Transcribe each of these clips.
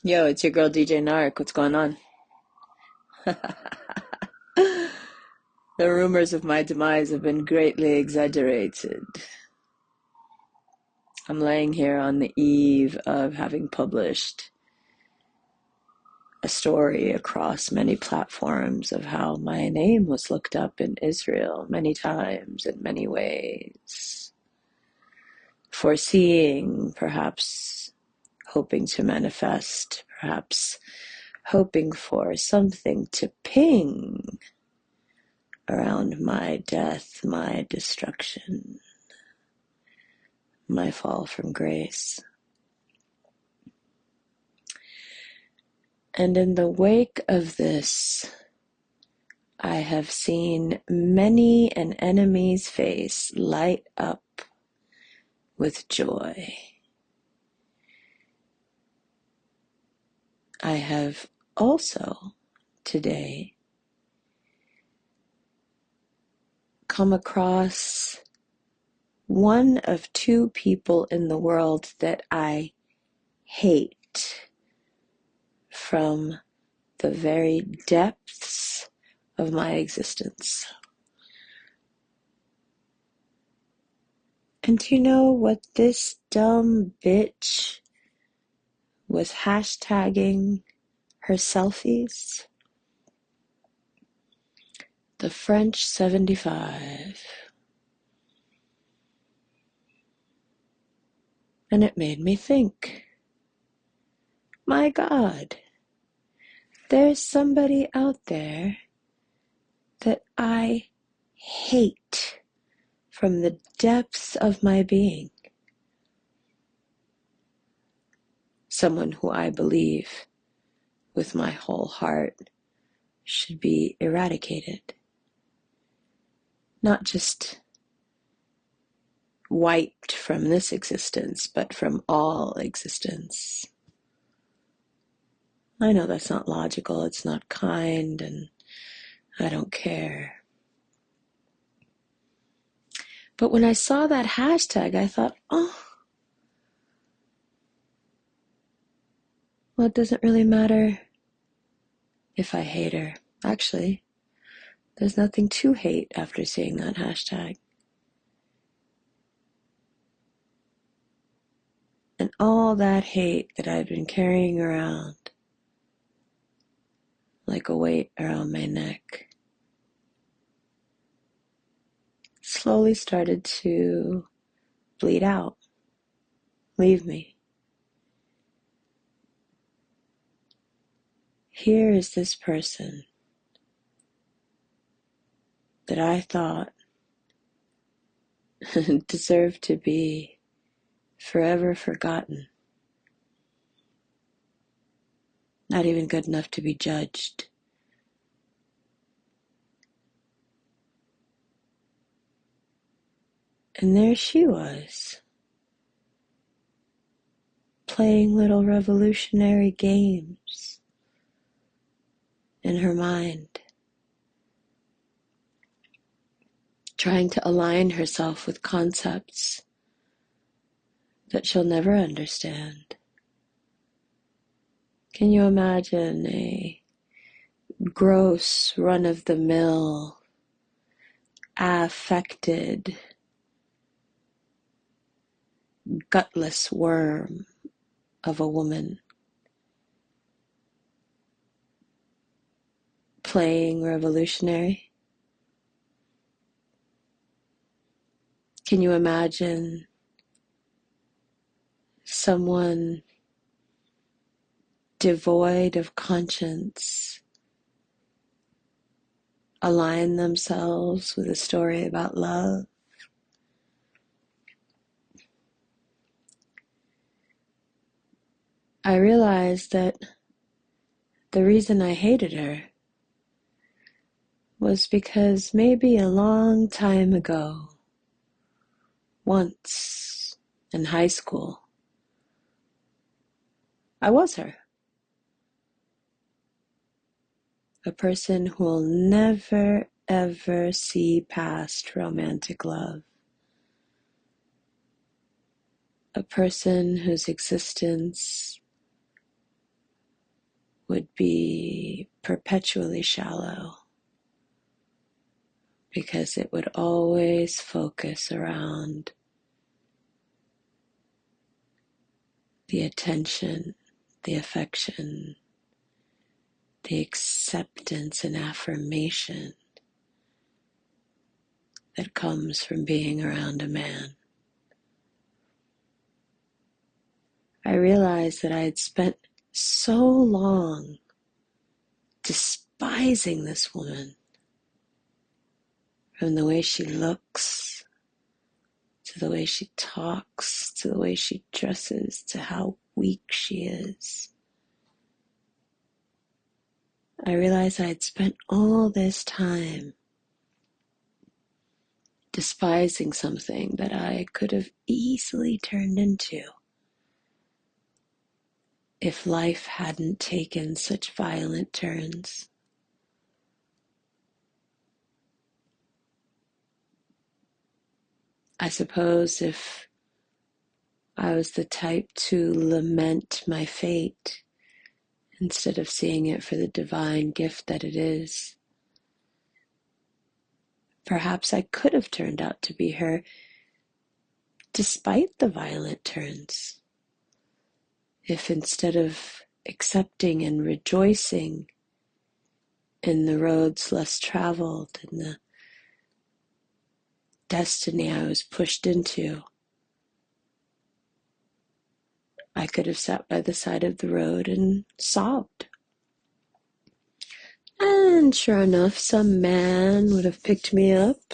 Yo, it's your girl DJ Narc. What's going on? The rumors of my demise have been greatly exaggerated. I'm laying here on the eve of having published a story across many platforms of how my name was looked up in Israel many times in many ways. Foreseeing, perhaps hoping to manifest, perhaps hoping for something to ping around my death, my destruction, my fall from grace. And in the wake of this, I have seen many an enemy's face light up with joy. I have also today come across one of two people in the world that I hate from the very depths of my existence. And do you know what this dumb bitch was hashtagging her selfies? The French 75. And it made me think, my God, there's somebody out there that I hate from the depths of my being. Someone who I believe with my whole heart should be eradicated. Not just wiped from this existence, but from all existence. I know that's not logical, it's not kind, and I don't care. But when I saw that hashtag, I thought, oh, well, it doesn't really matter if I hate her. Actually, there's nothing to hate after seeing that hashtag. And all that hate that I've been carrying around like a weight around my neck slowly started to bleed out, leave me. Here is this person that I thought deserved to be forever forgotten, not even good enough to be judged. And there she was, playing little revolutionary games in her mind, trying to align herself with concepts that she'll never understand. Can you imagine a gross, run-of-the-mill, affected, gutless worm of a woman playing revolutionary? Can you imagine someone devoid of conscience align themselves with a story about love? I realized that the reason I hated her was because maybe a long time ago, once in high school, I was her. A person who will never ever see past romantic love. A person whose existence would be perpetually shallow, because it would always focus around the attention, the affection, the acceptance and affirmation that comes from being around a man. I realized that I had spent so long despising this woman, from the way she looks, to the way she talks, to the way she dresses, to how weak she is. I realized I had spent all this time despising something that I could have easily turned into if life hadn't taken such violent turns. I suppose if I was the type to lament my fate instead of seeing it for the divine gift that it is, perhaps I could have turned out to be her despite the violent turns. If instead of accepting and rejoicing in the roads less traveled, in the destiny I was pushed into, I could have sat by the side of the road and sobbed. And sure enough, some man would have picked me up,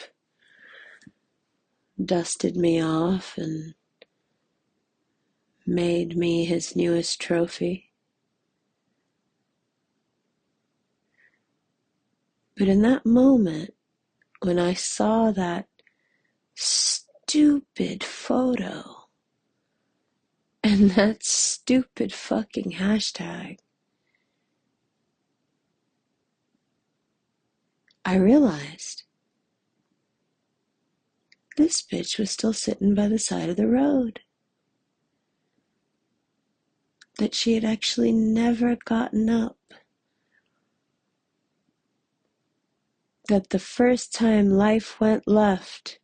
dusted me off, and made me his newest trophy. But in that moment, when I saw that stupid photo and that stupid fucking hashtag, I realized this bitch was still sitting by the side of the road. That she had actually never gotten up. That the first time life went left,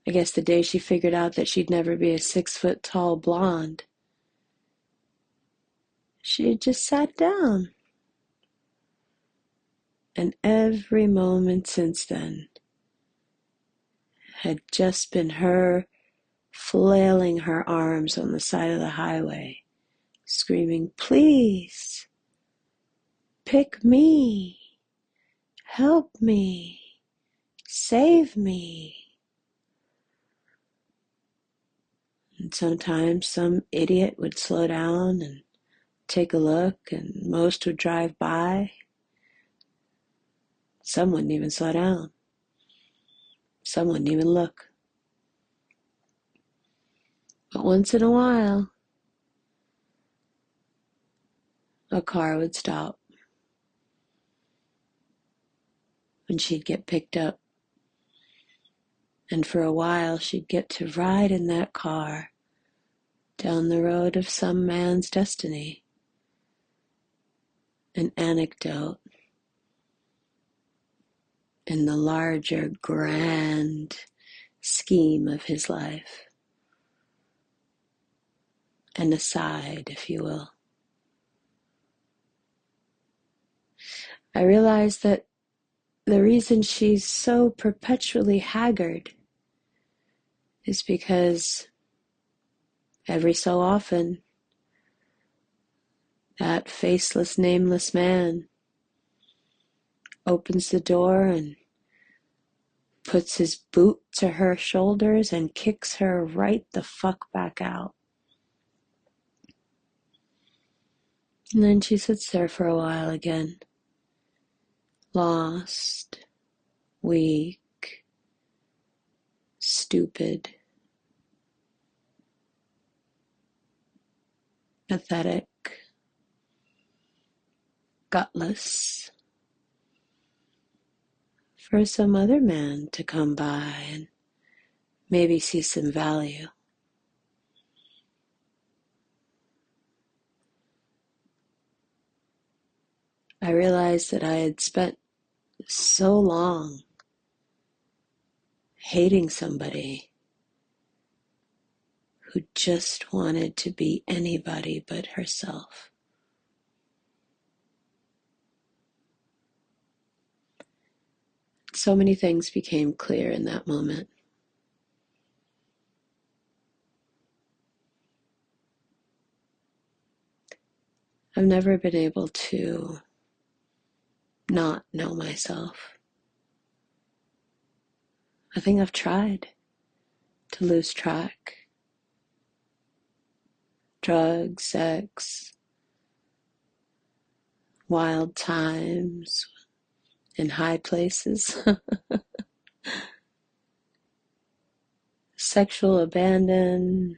I guess the day she figured out that she'd never be a 6-foot-tall blonde, she had just sat down. And every moment since then had just been her flailing her arms on the side of the highway, screaming, "Please, pick me, help me, save me." And sometimes some idiot would slow down and take a look, and most would drive by. Some wouldn't even slow down. Some wouldn't even look. But once in a while, a car would stop, and she'd get picked up. And for a while, she'd get to ride in that car down the road of some man's destiny. An anecdote in the larger, grand scheme of his life. An aside, if you will. I realized that the reason she's so perpetually haggard is because every so often that faceless, nameless man opens the door and puts his boot to her shoulders and kicks her right the fuck back out. And then she sits there for a while again, lost, weak, stupid, pathetic, gutless, for some other man to come by and maybe see some value. I realized that I had spent so long hating somebody who just wanted to be anybody but herself. So many things became clear in that moment. I've never been able to not know myself. I think I've tried to lose track. Drugs, sex, wild times, in high places, sexual abandon,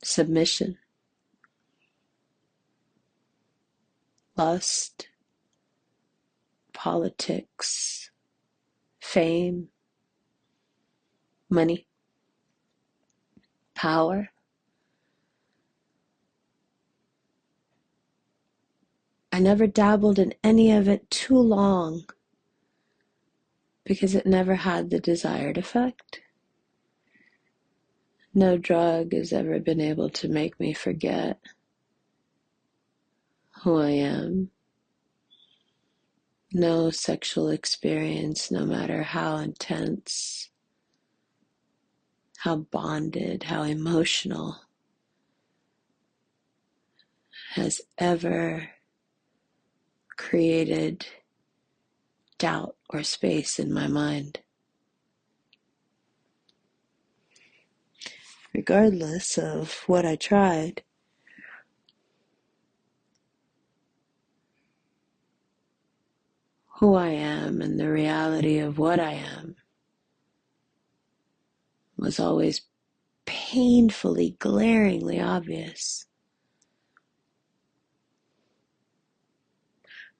submission, lust, politics, fame, money, power. I never dabbled in any of it too long because it never had the desired effect. No drug has ever been able to make me forget who I am. No sexual experience, no matter how intense, how bonded, how emotional, has ever created doubt or space in my mind. Regardless of what I tried, who I am and the reality of what I am was always painfully, glaringly obvious.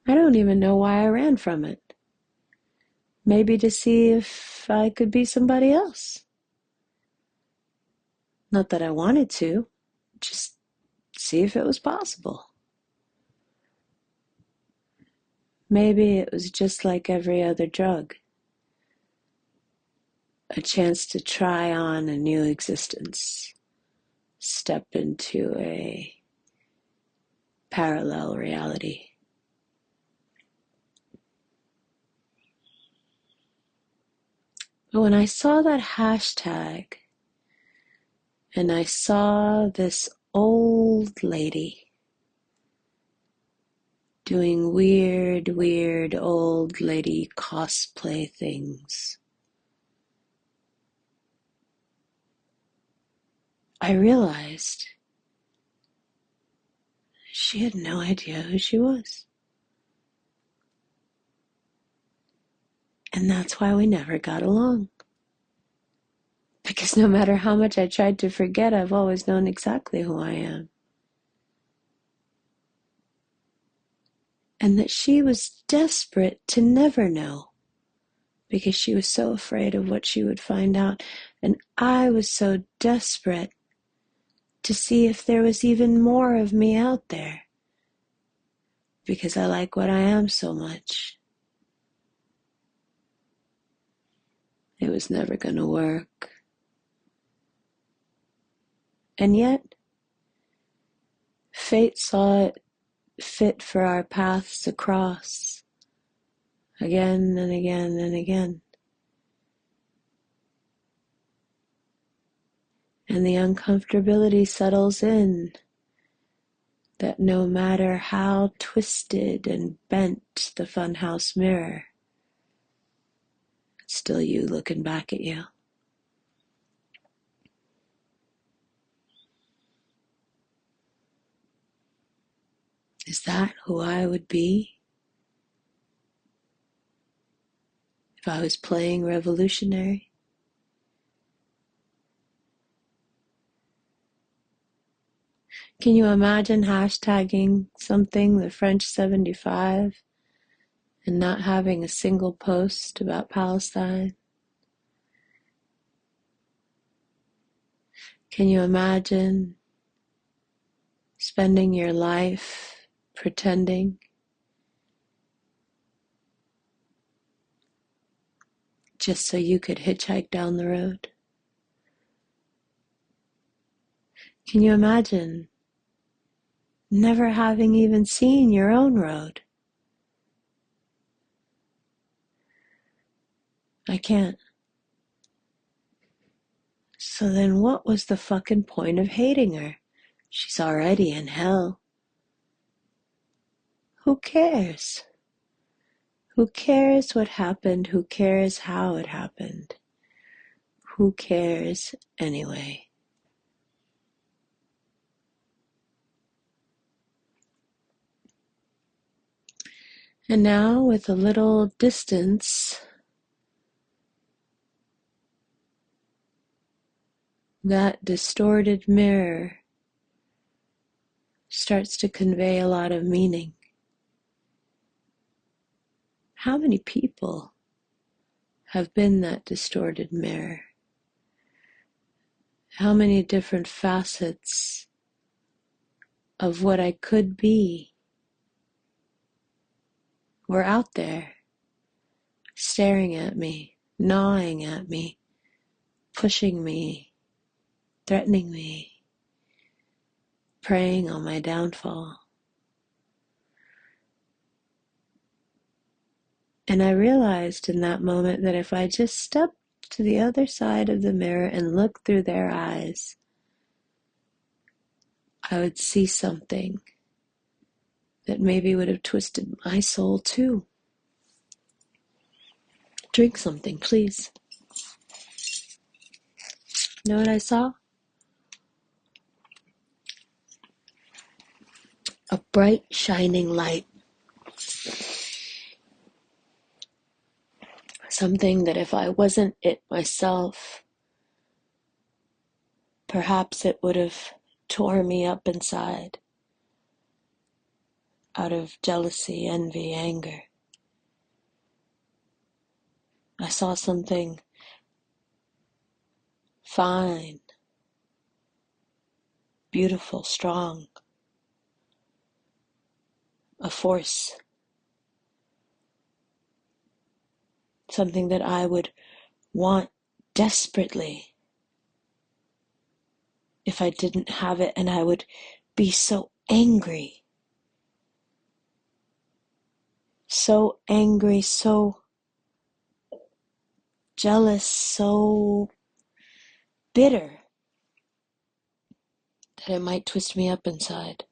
I don't even know why I ran from it. Maybe to see if I could be somebody else. Not that I wanted to, just see if it was possible. Maybe it was just like every other drug, a chance to try on a new existence, step into a parallel reality. But when I saw that hashtag and I saw this old lady doing weird old lady cosplay things, I realized she had no idea who she was. And that's why we never got along. Because no matter how much I tried to forget, I've always known exactly who I am. And that she was desperate to never know because she was so afraid of what she would find out. And I was so desperate to see if there was even more of me out there because I like what I am so much. It was never going to work. And yet, fate saw it fit for our paths to cross again and again and again. And the uncomfortability settles in that no matter how twisted and bent the funhouse mirror, it's still you looking back at you. Is that who I would be if I was playing revolutionary? Can you imagine hashtagging something, the French 75, and not having a single post about Palestine? Can you imagine spending your life pretending just so you could hitchhike down the road? Can you imagine never having even seen your own road? I can't. So then what was the fucking point of hating her? She's already in hell. Who cares? Who cares what happened? Who cares how it happened? Who cares anyway? And now, with a little distance, that distorted mirror starts to convey a lot of meaning. How many people have been that distorted mirror? How many different facets of what I could be were out there, staring at me, gnawing at me, pushing me, threatening me, preying on my downfall. And I realized in that moment that if I just stepped to the other side of the mirror and looked through their eyes, I would see something that maybe would have twisted my soul too. Drink something, please. You know what I saw? A bright, shining light. Something that if I wasn't it myself, perhaps it would have tore me up inside out of jealousy, envy, anger. I saw something fine, beautiful, strong, a force, something that I would want desperately if I didn't have it, and I would be so angry, so jealous, so bitter that it might twist me up inside.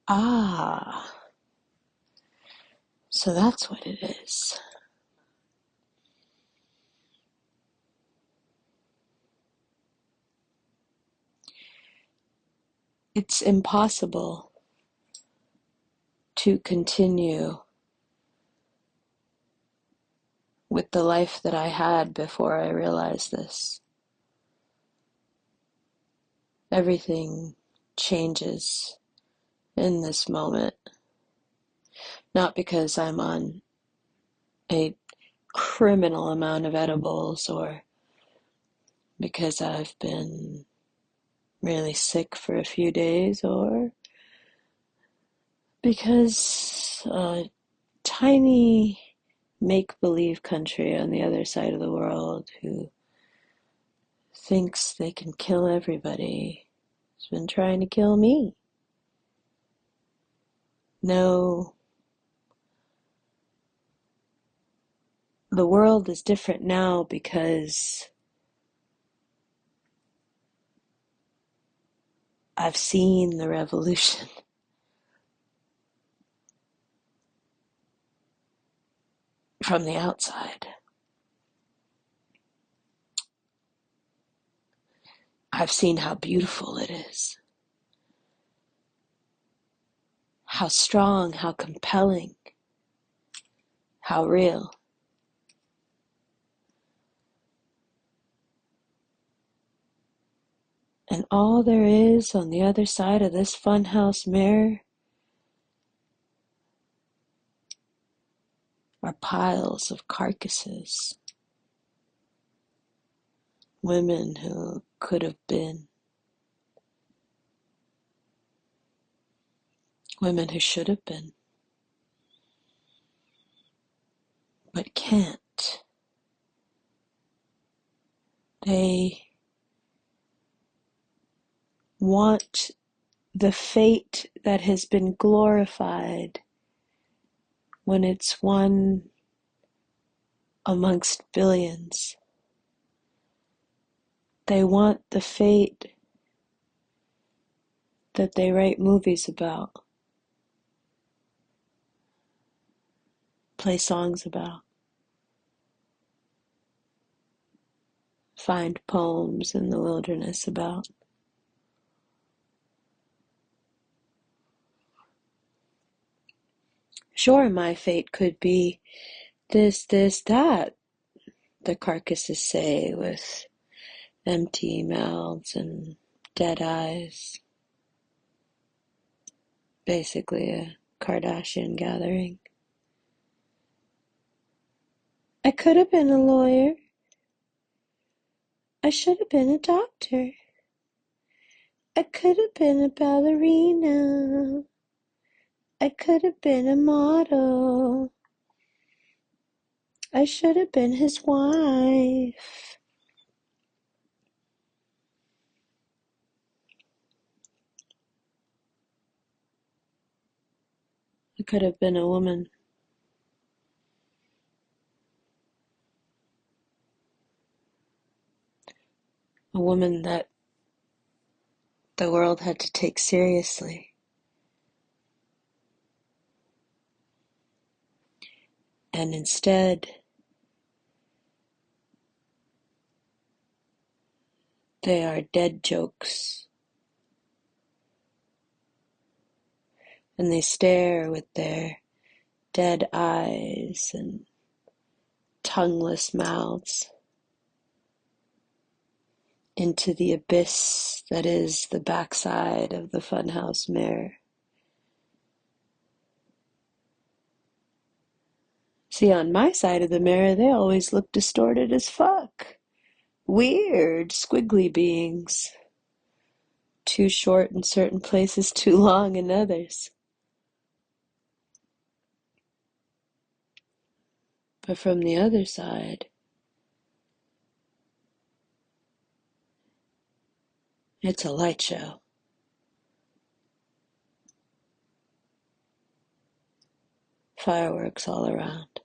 Ah, so that's what it is. It's impossible to continue with the life that I had before I realized this. Everything changes in this moment. Not because I'm on a criminal amount of edibles or because I've been really sick for a few days or because a tiny make-believe country on the other side of the world who thinks they can kill everybody has been trying to kill me. No, the world is different now because I've seen the revolution. From the outside. I've seen how beautiful it is. How strong, how compelling, how real. And all there is on the other side of this funhouse mirror are piles of carcasses. Women who could have been, women who should have been, but can't. They want the fate that has been glorified when it's one amongst billions. They want the fate that they write movies about, play songs about, find poems in the wilderness about. Sure, my fate could be this, that, the carcasses say with empty mouths and dead eyes. Basically a Kardashian gathering. I could have been a lawyer. I should have been a doctor. I could have been a ballerina. I could have been a model. I should have been his wife. I could have been a woman. A woman that the world had to take seriously. And instead, they are dead jokes. And they stare with their dead eyes and tongueless mouths into the abyss that is the backside of the funhouse mirror. See, on my side of the mirror, they always look distorted as fuck. Weird, squiggly beings. Too short in certain places, too long in others. But from the other side, it's a light show. Fireworks all around.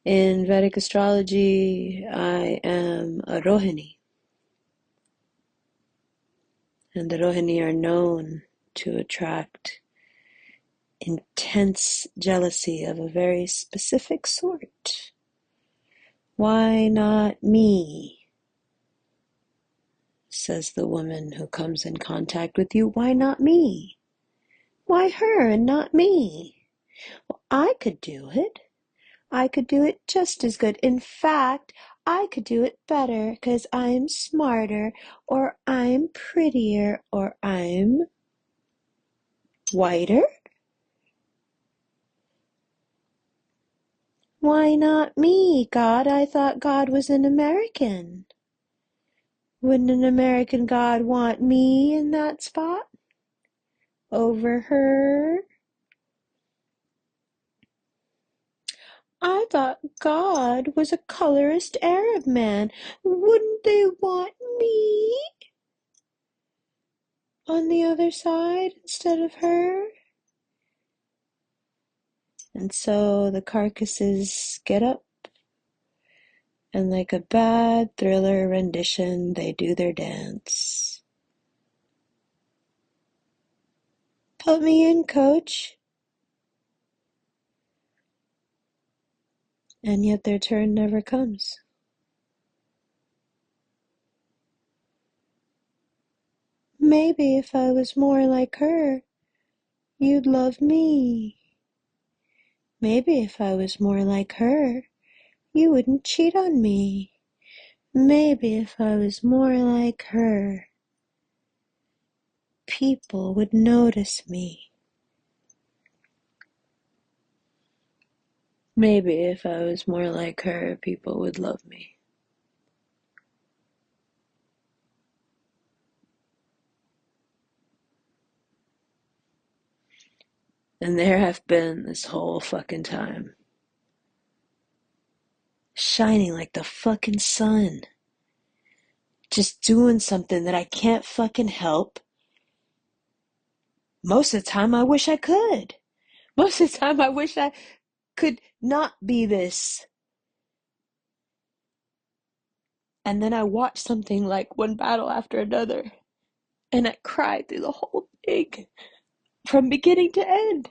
In Vedic astrology, I am a Rohini. And the Rohini are known to attract intense jealousy of a very specific sort. Why not me? Says the woman who comes in contact with you. Why not me? Why her and not me? Well, I could do it. I could do it just as good. In fact, I could do it better because I'm smarter, or I'm prettier, or I'm whiter. Why not me, God? I thought God was an American. Wouldn't an American God want me in that spot? Over her? I thought God was a colorist Arab man. Wouldn't they want me on the other side instead of her? And so the carcasses get up, and like a bad thriller rendition, they do their dance. Put me in, coach. And yet their turn never comes. Maybe if I was more like her, you'd love me. Maybe if I was more like her, you wouldn't cheat on me. Maybe if I was more like her, people would notice me. Maybe if I was more like her, people would love me. And there have been this whole fucking time, shining like the fucking sun, just doing something that I can't fucking help. Most of the time, I wish I could. Most of the time, I wish I could not be this. And then I watch something like one battle after another, and I cry through the whole thing, from beginning to end.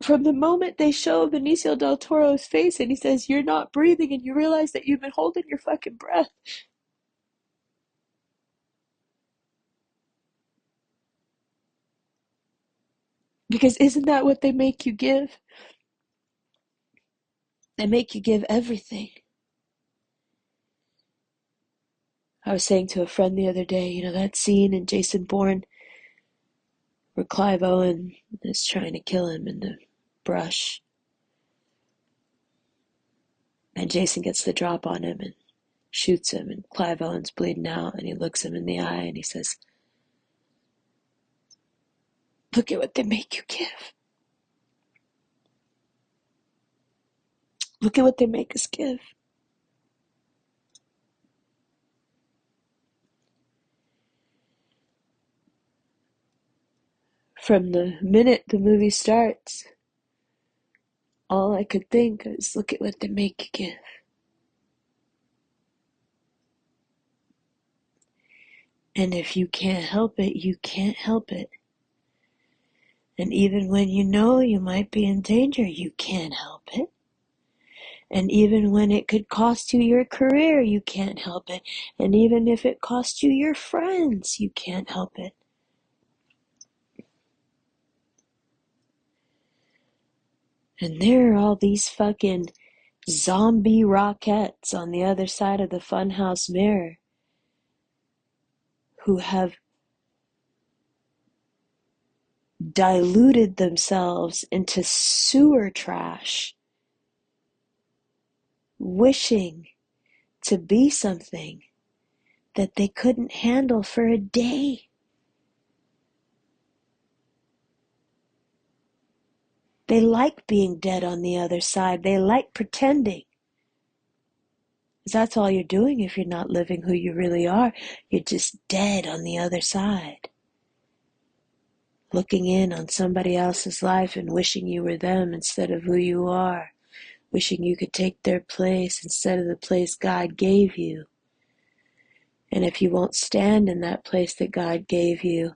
From the moment they show Benicio del Toro's face and he says, "You're not breathing," and you realize that you've been holding your fucking breath. Because isn't that what they make you give? They make you give everything. I was saying to a friend the other day, that scene in Jason Bourne where Clive Owen is trying to kill him in the brush. And Jason gets the drop on him and shoots him, and Clive Owen's bleeding out, and he looks him in the eye and he says, "Look at what they make you give. Look at what they make us give." From the minute the movie starts, all I could think is, look at what they make you give. And if you can't help it, you can't help it. And even when you know you might be in danger, you can't help it. And even when it could cost you your career, you can't help it. And even if it costs you your friends, you can't help it. And there are all these fucking zombie Rockettes on the other side of the funhouse mirror who have diluted themselves into sewer trash, wishing to be something that they couldn't handle for a day. They like being dead on the other side. They like pretending. Because that's all you're doing if you're not living who you really are. You're just dead on the other side. Looking in on somebody else's life and wishing you were them instead of who you are. Wishing you could take their place instead of the place God gave you. And if you won't stand in that place that God gave you,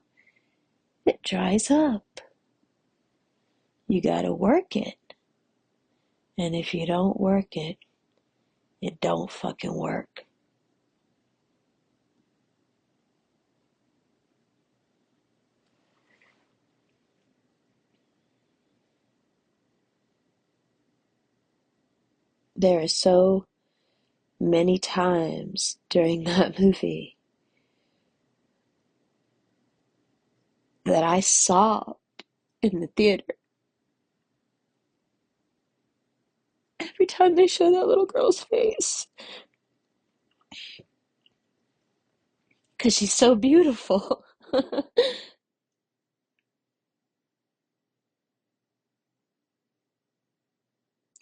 it dries up. You gotta work it. And if you don't work it, it don't fucking work. There are so many times during that movie that I sobbed in the theater. Every time they show that little girl's face. Because she's so beautiful.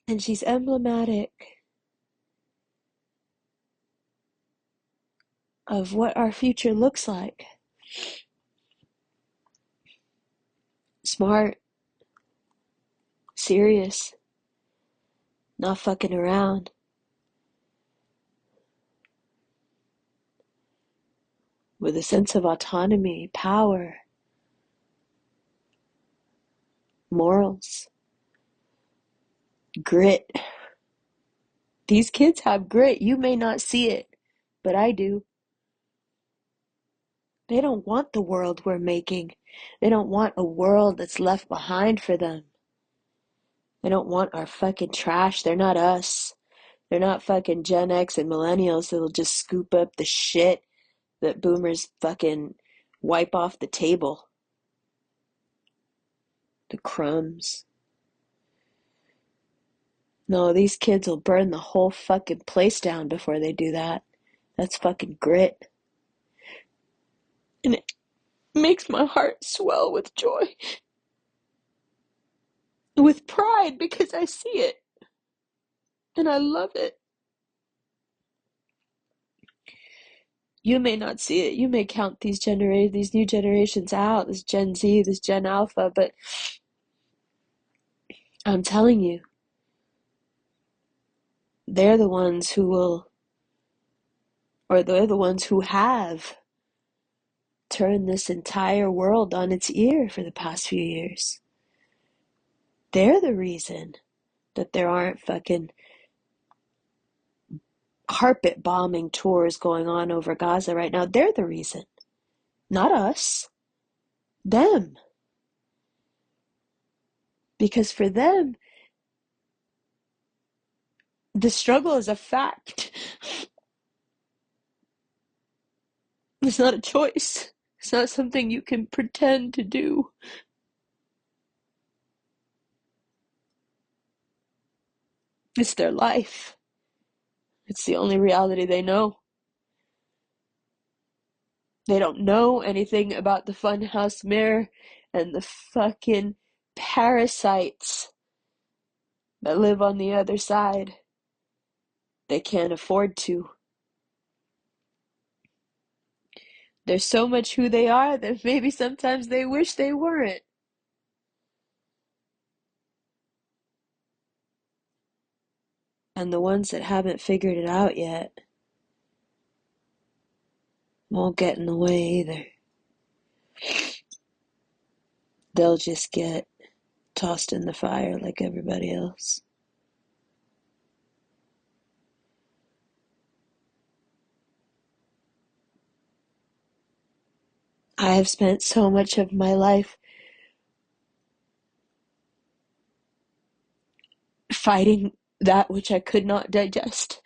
And she's emblematic of what our future looks like. Smart, serious, not fucking around. With a sense of autonomy, power, morals, grit. These kids have grit. You may not see it, but I do. They don't want the world we're making. They don't want a world that's left behind for them. They don't want our fucking trash. They're not us. They're not fucking Gen X and millennials that'll just scoop up the shit that boomers fucking wipe off the table. The crumbs. No, these kids will burn the whole fucking place down before they do that. That's fucking grit. And it makes my heart swell with joy, with pride, because I see it and I love it. You may not see it. You may count these new generations out, this Gen Z, this Gen Alpha, but I'm telling you, they're the ones who will, or they're the ones who have turned this entire world on its ear for the past few years. They're the reason that there aren't fucking carpet bombing tours going on over Gaza right now. They're the reason. Not us. Them. Because for them, the struggle is a fact. It's not a choice. It's not something you can pretend to do. It's their life. It's the only reality they know. They don't know anything about the funhouse mirror and the fucking parasites that live on the other side. They can't afford to. They're so much who they are that maybe sometimes they wish they weren't. And the ones that haven't figured it out yet won't get in the way either. They'll just get tossed in the fire like everybody else. I have spent so much of my life fighting that which I could not digest.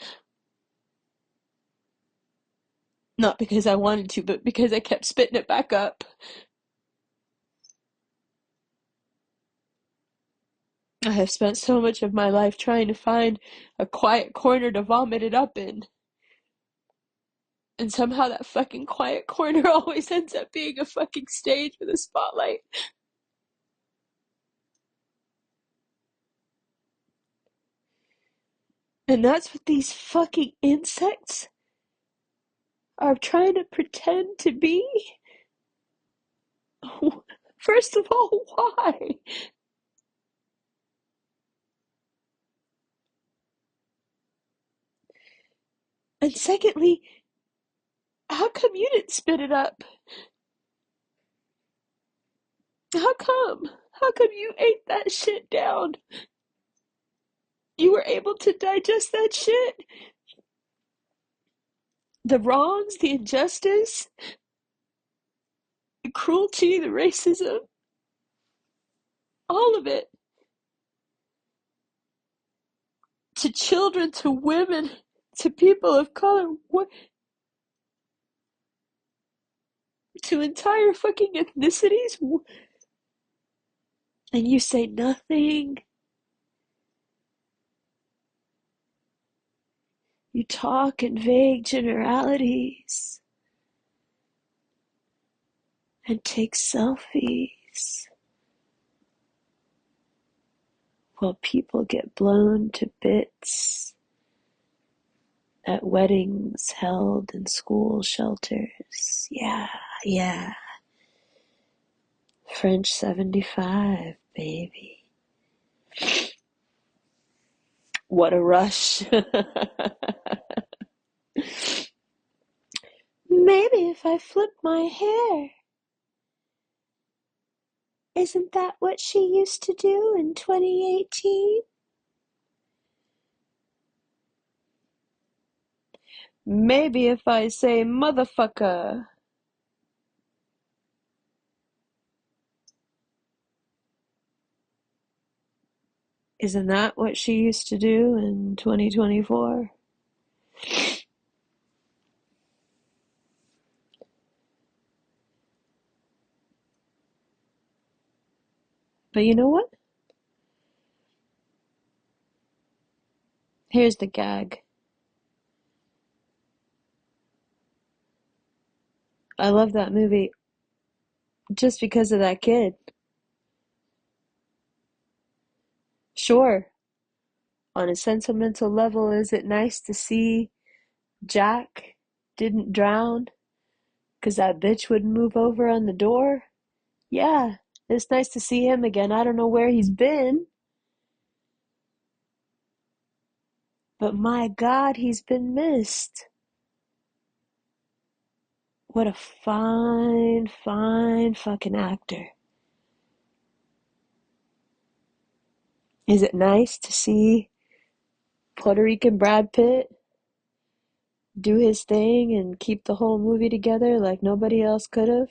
Not because I wanted to, but because I kept spitting it back up. I have spent so much of my life trying to find a quiet corner to vomit it up in. And somehow that fucking quiet corner always ends up being a fucking stage with a spotlight. And that's what these fucking insects are trying to pretend to be? First of all, why? And secondly, how come you didn't spit it up? How come? How come you ate that shit down? You were able to digest that shit? The wrongs, the injustice, the cruelty, the racism, all of it. To children, to women, to people of color, to entire fucking ethnicities, and you say nothing. You talk in vague generalities and take selfies while people get blown to bits at weddings held in school shelters. Yeah, yeah. French 75, baby. What a rush. Maybe if I flip my hair. Isn't that what she used to do in 2018? Maybe if I say motherfucker. Isn't that what she used to do in 2024? But you know what? Here's the gag. I love that movie just because of that kid. Sure, on a sentimental level, is it nice to see Jack didn't drown because that bitch wouldn't move over on the door? Yeah, it's nice to see him again. I don't know where he's been, but my God, he's been missed. What a fine, fine fucking actor. Is it nice to see Puerto Rican Brad Pitt do his thing and keep the whole movie together like nobody else could have?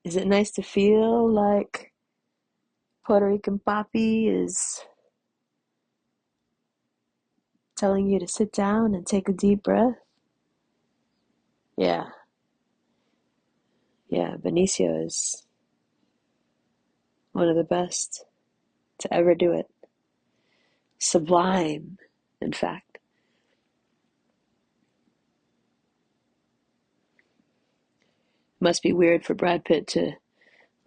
Is it nice to feel like Puerto Rican Papi is telling you to sit down and take a deep breath? Yeah, yeah, Benicio is one of the best to ever do it. Sublime, in fact. Must be weird for Brad Pitt to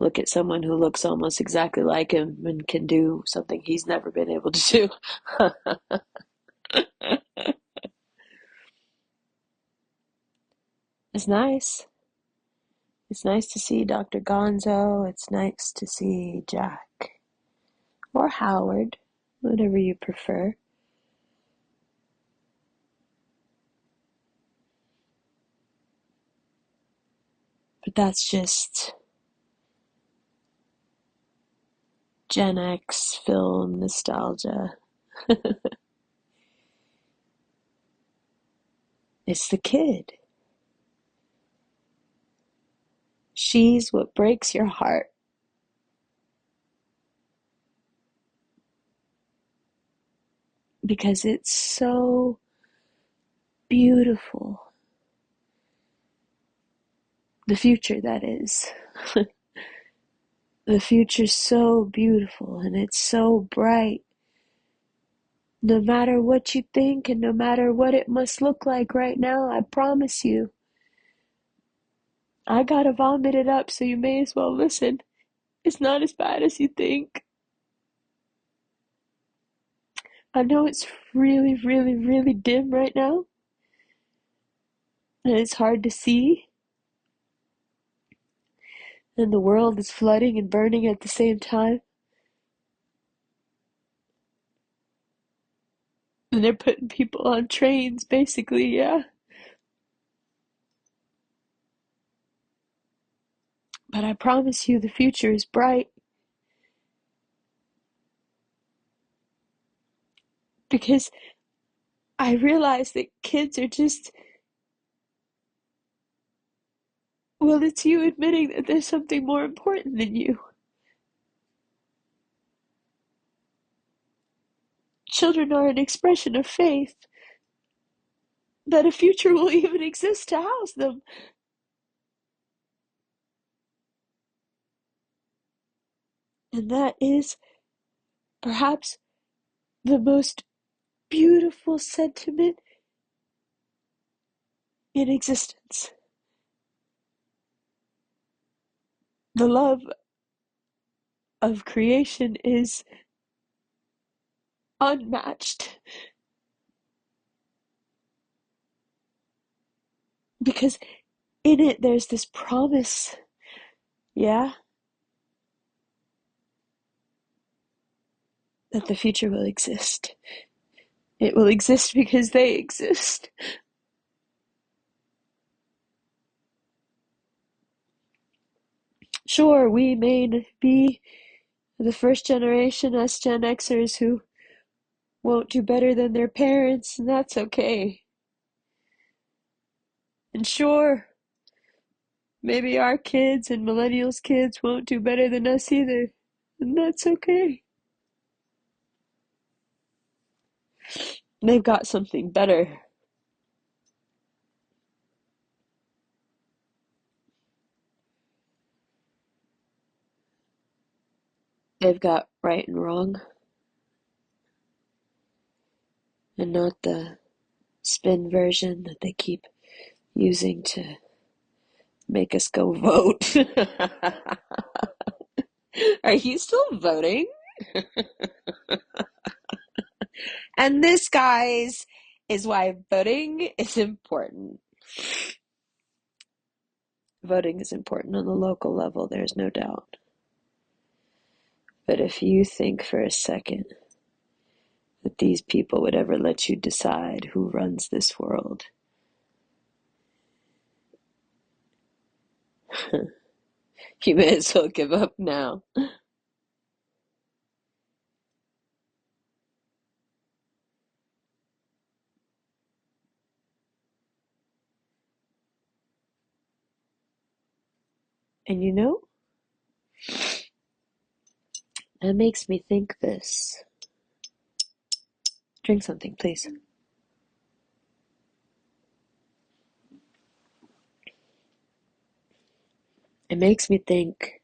look at someone who looks almost exactly like him and can do something he's never been able to do. It's nice. It's nice to see Dr. Gonzo. It's nice to see Jack. Or Howard, whatever you prefer. But that's just Gen X film nostalgia. It's the kid. She's what breaks your heart because it's so beautiful. The future, that is. The future's so beautiful and it's so bright. No matter what you think and no matter what it must look like right now, I promise you, I gotta vomit it up, so you may as well listen. It's not as bad as you think. I know it's really, really, really dim right now, and it's hard to see, and the world is flooding and burning at the same time, and they're putting people on trains, basically, yeah. But I promise you the future is bright, because I realize that kids are just, well, it's you admitting that there's something more important than you. Children are an expression of faith that a future will even exist to house them. And that is perhaps the most beautiful sentiment in existence. The love of creation is unmatched because in it there's this promise, yeah, that the future will exist. It will exist because they exist. Sure, we may be the first generation, us Gen Xers, who won't do better than their parents, and that's okay. And sure, maybe our kids and millennials' kids won't do better than us either, and that's okay. They've got something better. They've got right and wrong, and not the spin version that they keep using to make us go vote. Are you still voting? And this, guys, is why voting is important. Voting is important on the local level, there's no doubt. But if you think for a second that these people would ever let you decide who runs this world, you may as well give up now. And you know, that makes me think this. Drink something, please. It makes me think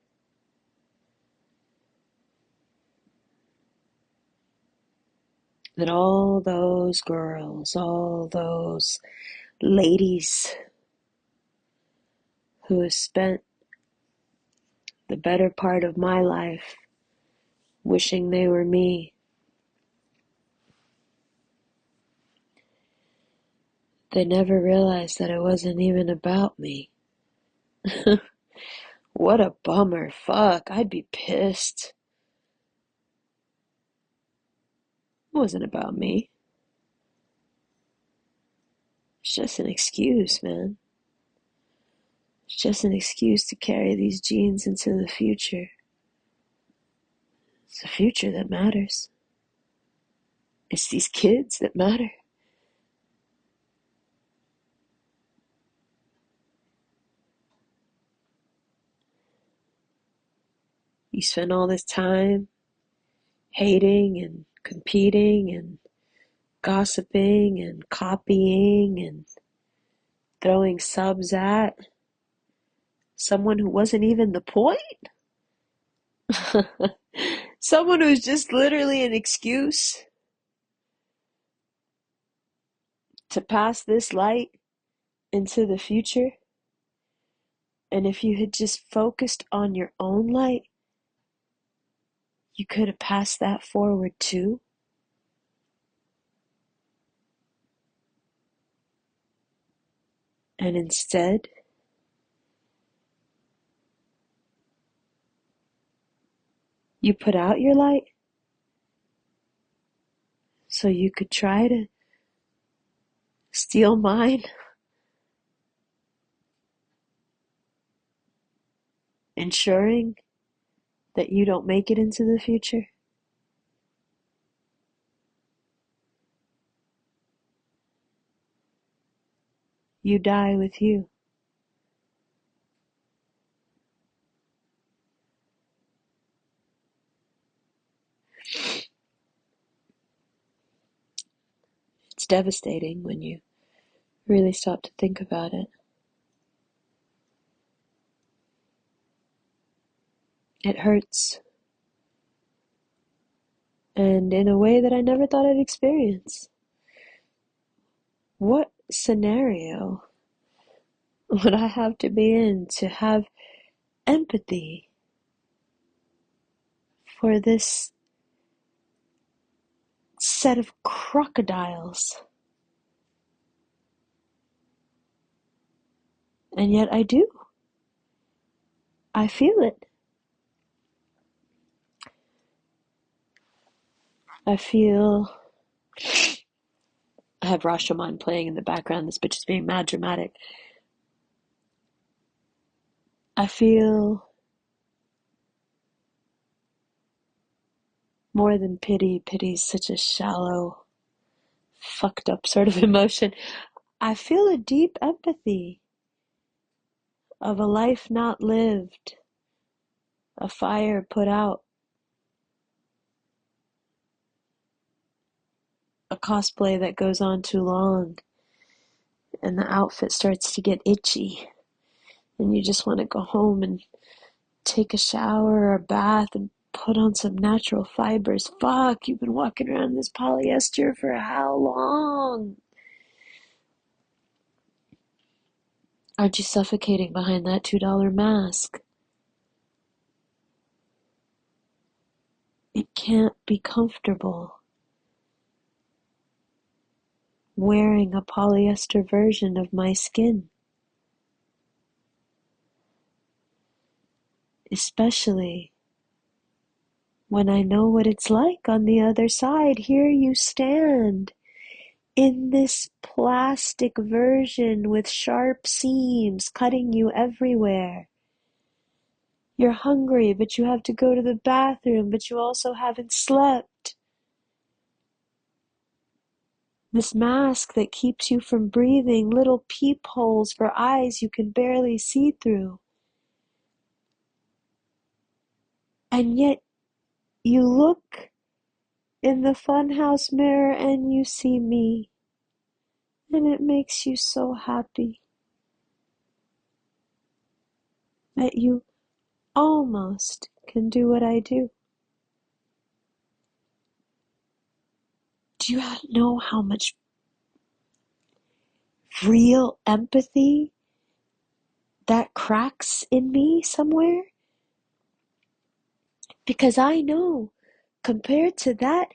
that all those girls, all those ladies who have spent the better part of my life wishing they were me, they never realized that it wasn't even about me. What a bummer. Fuck, I'd be pissed. It wasn't about me. It's just an excuse, man. It's just an excuse to carry these genes into the future. It's the future that matters. It's these kids that matter. You spend all this time hating and competing and gossiping and copying and throwing subs at someone who wasn't even the point. Someone who's just literally an excuse to pass this light into the future. And if you had just focused on your own light, you could have passed that forward too. And instead, you put out your light so you could try to steal mine, ensuring that you don't make it into the future. You die with you. It's devastating when you really stop to think about it. It hurts. And in a way that I never thought I'd experience. What scenario would I have to be in to have empathy for this set of crocodiles? And yet I do. I feel it. I feel... I have Rashomon playing in the background. This bitch is being mad dramatic. I feel more than pity. Pity's such a shallow, fucked up sort of emotion. I feel a deep empathy of a life not lived, a fire put out, a cosplay that goes on too long, and the outfit starts to get itchy, and you just want to go home and take a shower or a bath and put on some natural fibers. Fuck, you've been walking around in this polyester for how long? Aren't you suffocating behind that $2 mask? It can't be comfortable wearing a polyester version of my skin. Especially when I know what it's like on the other side. Here you stand in this plastic version with sharp seams cutting you everywhere. You're hungry, but you have to go to the bathroom, but you also haven't slept. This mask that keeps you from breathing, little peepholes for eyes you can barely see through. And yet you look in the funhouse mirror and you see me. And it makes you so happy that you almost can do what I do. Do you know how much real empathy that cracks in me somewhere? Because I know, compared to that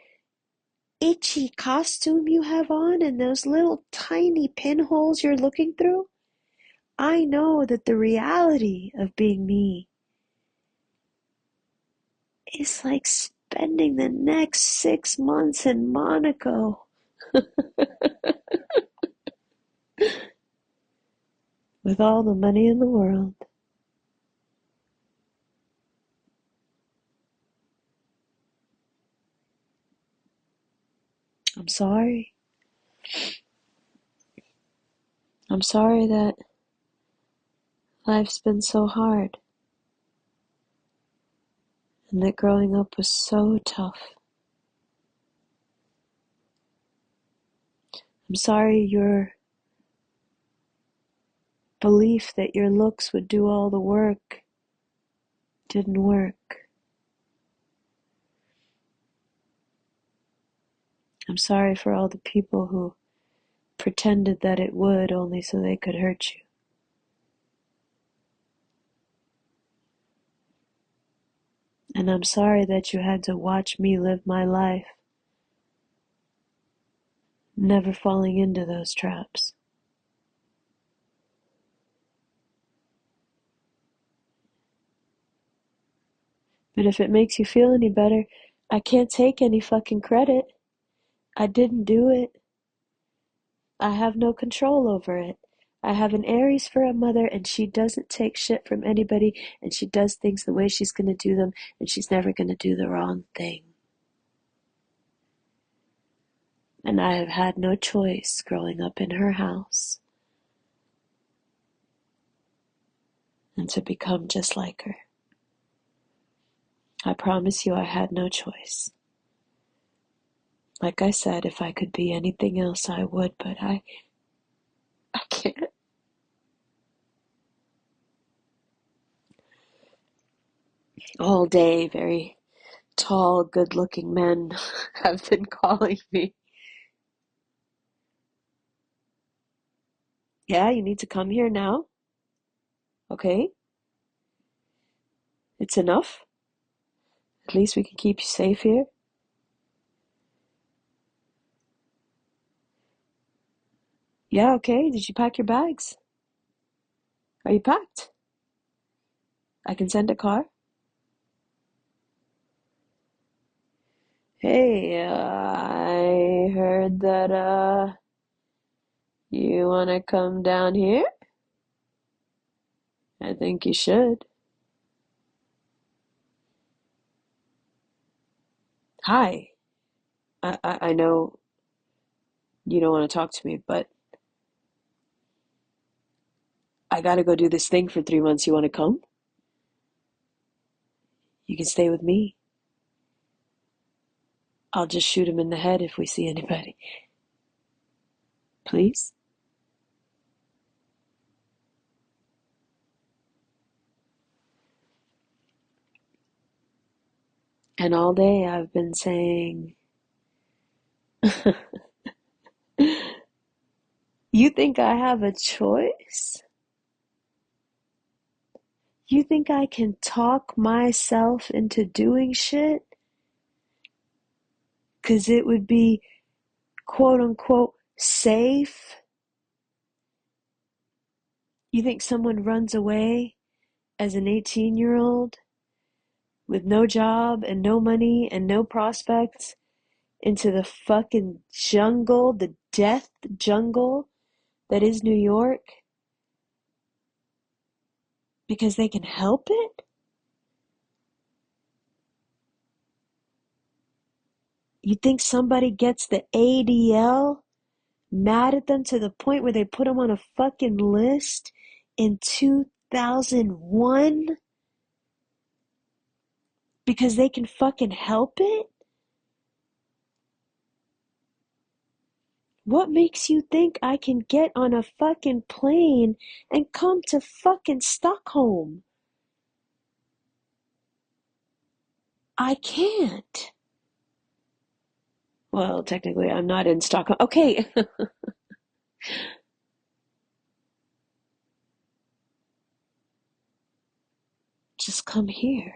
itchy costume you have on and those little tiny pinholes you're looking through, I know that the reality of being me is like spending the next 6 months in Monaco with all the money in the world. I'm sorry. I'm sorry that life's been so hard and that growing up was so tough. I'm sorry your belief that your looks would do all the work didn't work. I'm sorry for all the people who pretended that it would only so they could hurt you. And I'm sorry that you had to watch me live my life, never falling into those traps. But if it makes you feel any better, I can't take any fucking credit. I didn't do it. I have no control over it. I have an Aries for a mother, and she doesn't take shit from anybody, and she does things the way she's gonna do them, and she's never gonna do the wrong thing. And I have had no choice growing up in her house than to become just like her. I promise you I had no choice. Like I said, if I could be anything else, I would, but I can't. All day, very tall, good-looking men have been calling me. Yeah, you need to come here now. Okay? It's enough. At least we can keep you safe here. Yeah, okay. Did you pack your bags? Are you packed? I can send a car. Hey, I heard that, you wanna come down here? I think you should. Hi. I know you don't want to talk to me, but I gotta go do this thing for 3 months. You wanna come? You can stay with me. I'll just shoot him in the head if we see anybody. Please? And all day I've been saying, you think I have a choice? You think I can talk myself into doing shit? 'Cause it would be quote unquote safe? You think someone runs away as an 18-year-old with no job and no money and no prospects into the fucking jungle, the death jungle that is New York, because they can help it? You think somebody gets the ADL mad at them to the point where they put them on a fucking list in 2001 because they can fucking help it? What makes you think I can get on a fucking plane and come to fucking Stockholm? I can't. Well, technically, I'm not in Stockholm. Okay, just come here.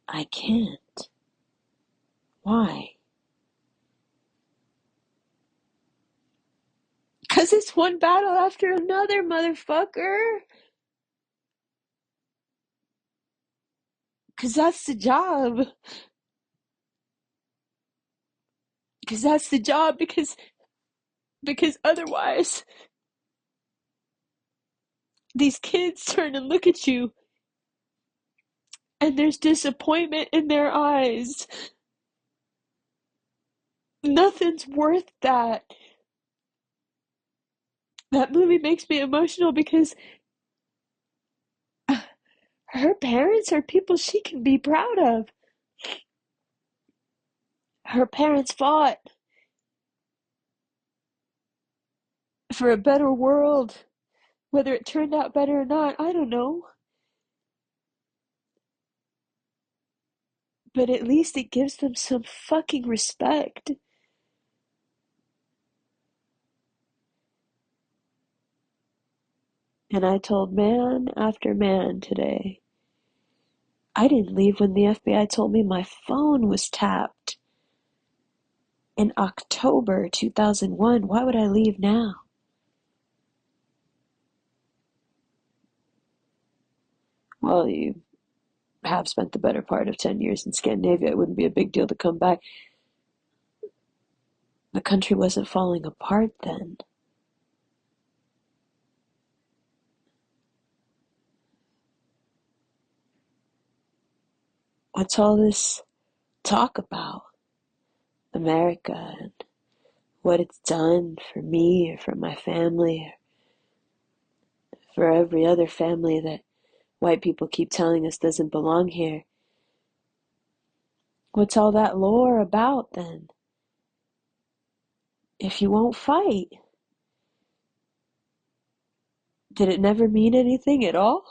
I can't. Why? Because it's one battle after another, motherfucker. Because that's the job. Because that's the job. Because otherwise, these kids turn and look at you, and there's disappointment in their eyes. Nothing's worth that. That movie makes me emotional because her parents are people she can be proud of. Her parents fought for a better world. Whether it turned out better or not, I don't know. But at least it gives them some fucking respect. And I told man after man today, I didn't leave when the FBI told me my phone was tapped in October 2001. Why would I leave now? Well, you have spent the better part of 10 years in Scandinavia. It wouldn't be a big deal to come back. The country wasn't falling apart then. What's all this talk about America and what it's done for me or for my family or for every other family that white people keep telling us doesn't belong here? What's all that lore about then? If you won't fight, did it never mean anything at all?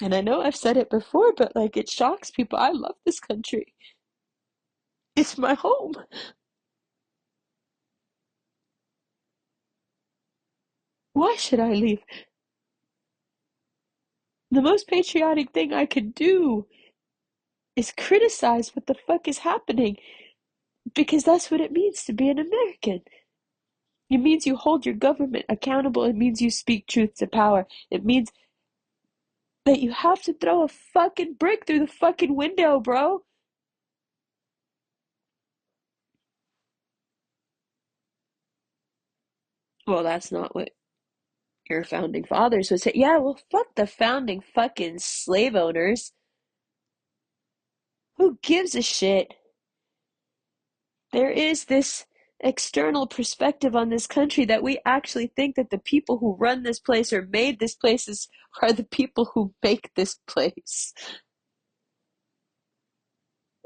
And I know I've said it before, but like it shocks people. I love this country. It's my home. Why should I leave? The most patriotic thing I could do is criticize what the fuck is happening because that's what it means to be an American. It means you hold your government accountable. It means you speak truth to power. It means that you have to throw a fucking brick through the fucking window, bro. Well, that's not what your founding fathers would say. Yeah, well, fuck the founding fucking slave owners. Who gives a shit? There is this external perspective on this country that we actually think that the people who run this place or made this place are the people who make this place.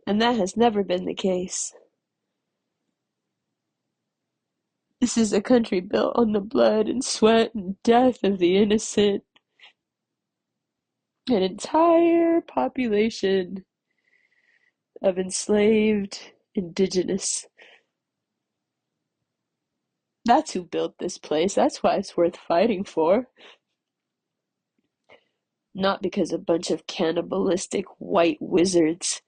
And that has never been the case. This is a country built on the blood and sweat and death of the innocent. An entire population of enslaved indigenous. That's who built this place. That's why it's worth fighting for. Not because a bunch of cannibalistic white wizards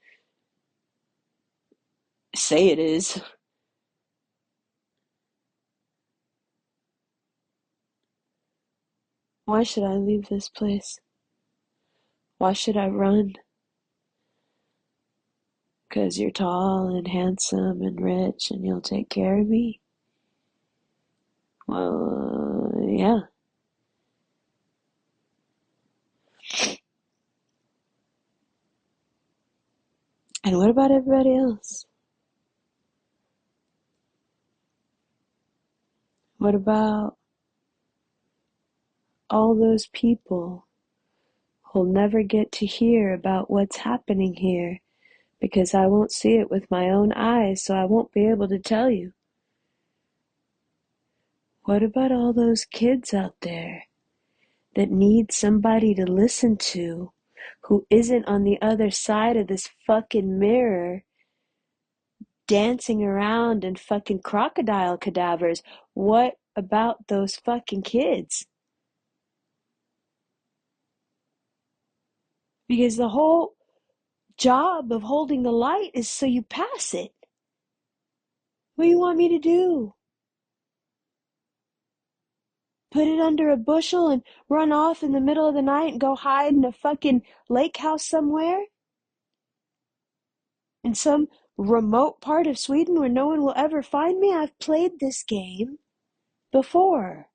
say it is. Why should I leave this place? Why should I run? Because you're tall and handsome and rich and you'll take care of me? Well, yeah. And what about everybody else? What about all those people who'll never get to hear about what's happening here because I won't see it with my own eyes, so I won't be able to tell you? What about all those kids out there that need somebody to listen to who isn't on the other side of this fucking mirror dancing around in fucking crocodile cadavers? What about those fucking kids? Because the whole job of holding the light is so you pass it. What do you want me to do? Put it under a bushel and run off in the middle of the night and go hide in a fucking lake house somewhere? In some remote part of Sweden where no one will ever find me? I've played this game before.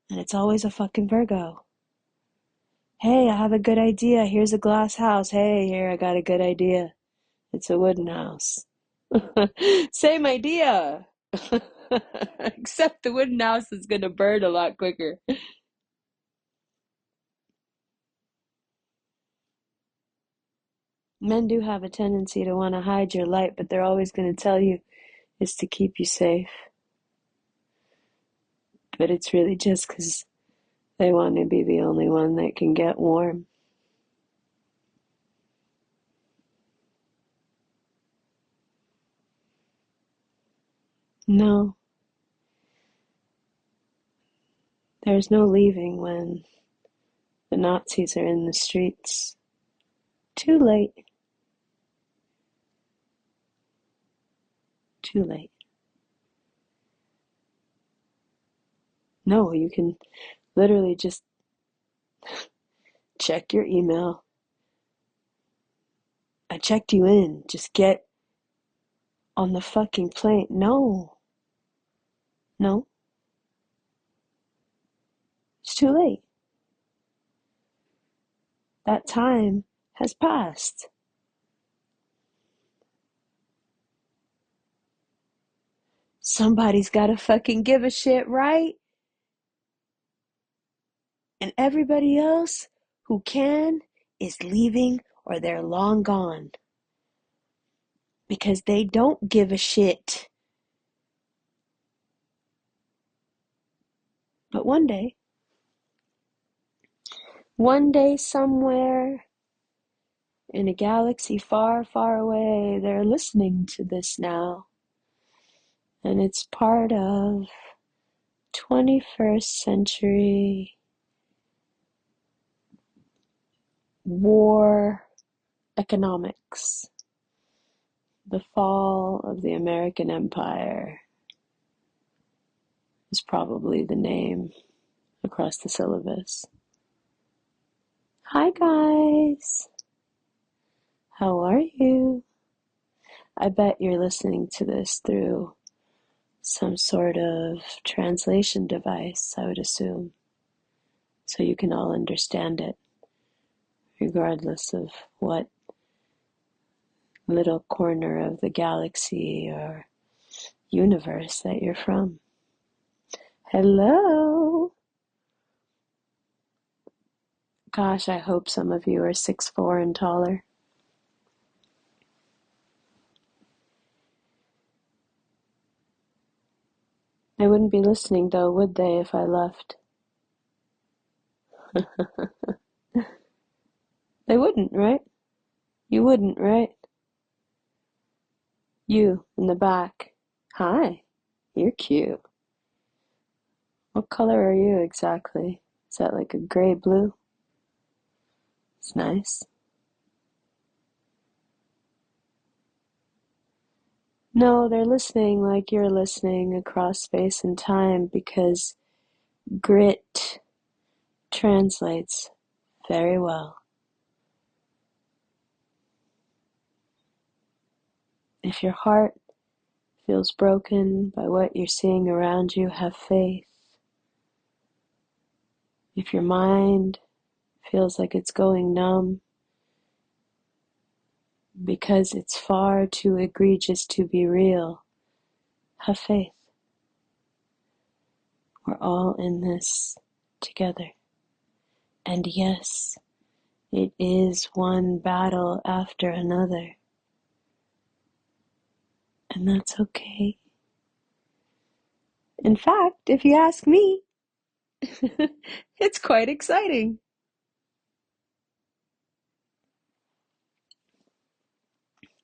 And it's always a fucking Virgo. Hey, I have a good idea. Here's a glass house. Hey, here, I got a good idea. It's a wooden house. Same idea. Except the wooden house is going to burn a lot quicker. Men do have a tendency to want to hide your light, but they're always going to tell you it's to keep you safe. But it's really just because they want to be the only one that can get warm. No, there's no leaving when the Nazis are in the streets. Too late. Too late. No, you can literally just check your email. I checked you in. Just get on the fucking plane. No. No. It's too late. That time has passed. Somebody's gotta fucking give a shit, right? And everybody else who can is leaving or they're long gone. Because they don't give a shit. But one day somewhere in a galaxy far, far away, they're listening to this now. And it's part of 21st century war economics. The fall of the American Empire is probably the name across the syllabus. Hi guys, how are you? I bet you're listening to this through some sort of translation device, I would assume, so you can all understand it, regardless of what little corner of the galaxy or universe that you're from. Hello! Gosh, I hope some of you are 6'4" and taller. They wouldn't be listening though, would they, if I left? They wouldn't, right? You wouldn't, right? You in the back. Hi, you're cute. What color are you exactly? Is that like a gray blue? It's nice. No, they're listening like you're listening across space and time because grit translates very well. If your heart feels broken by what you're seeing around you, have faith. If your mind feels like it's going numb because it's far too egregious to be real, have faith. We're all in this together. And yes, it is one battle after another. And that's okay. In fact, if you ask me, it's quite exciting.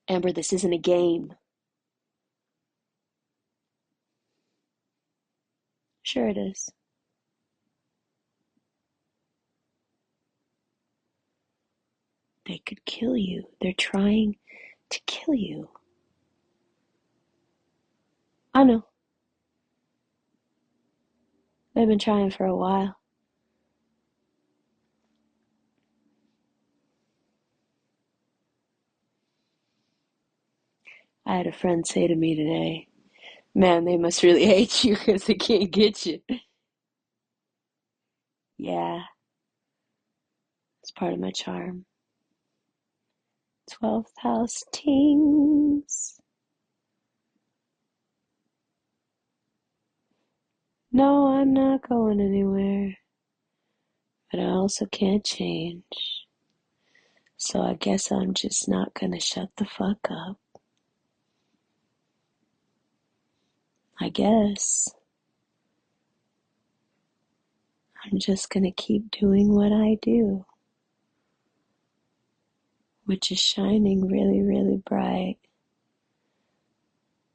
Amber, this isn't a game. Sure it is. They could kill you. They're trying to kill you. I know. They've been trying for a while. I had a friend say to me today, man, they must really hate you because they can't get you. Yeah, it's part of my charm. 12th house tings. No, I'm not going anywhere, but I also can't change. So I guess I'm just not gonna shut the fuck up. I guess I'm just gonna keep doing what I do, which is shining really, really bright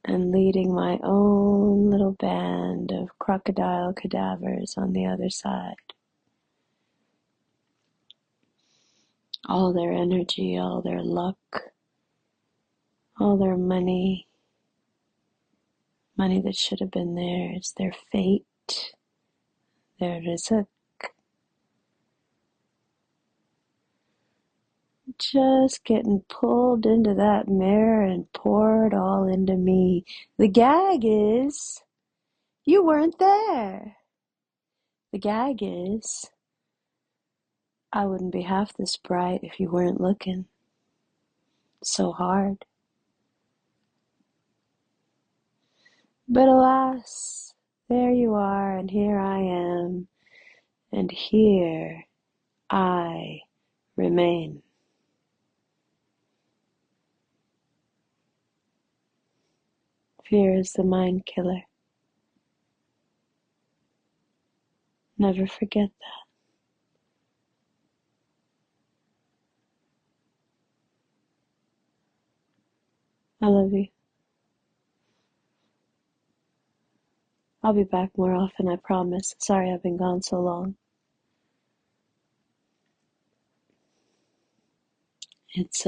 and leading my own little band of crocodile cadavers on the other side. All their energy, all their luck, all their money that should have been theirs, their fate, their rizq, just getting pulled into that mirror and poured all into me. The gag is, you weren't there. The gag is, I wouldn't be half this bright if you weren't looking so hard. But alas, there you are, and here I am, and here I remain. Fear is the mind killer. Never forget that. I love you. I'll be back more often, I promise. Sorry I've been gone so long. It's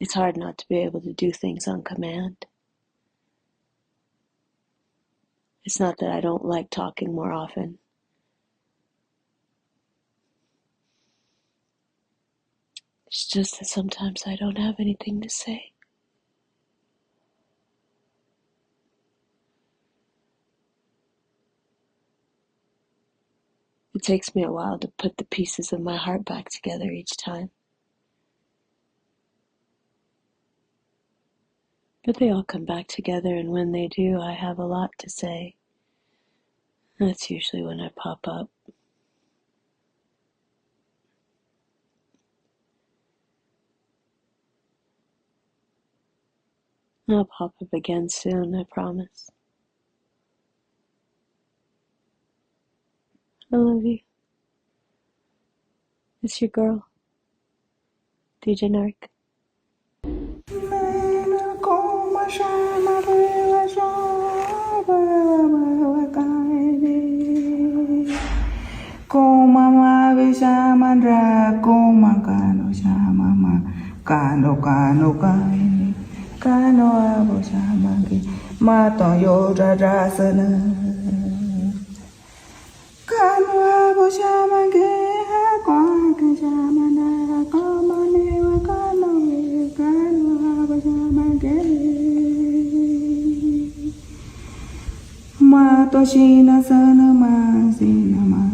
it's hard not to be able to do things on command. It's not that I don't like talking more often. It's just that sometimes I don't have anything to say. It takes me a while to put the pieces of my heart back together each time. But they all come back together, and when they do, I have a lot to say. That's usually when I pop up. I'll pop up again soon, I promise. I love you. It's your girl, DJ Narc. Mama Vishamandra, Kano Shamama, Kano Kaini, Kano Aboshamagi, Mato Yoda Drasana, Kano Aboshamagi, Kwanka Shamana, Kamane, Kano Aboshamagi, Mato Shina Sana Masina.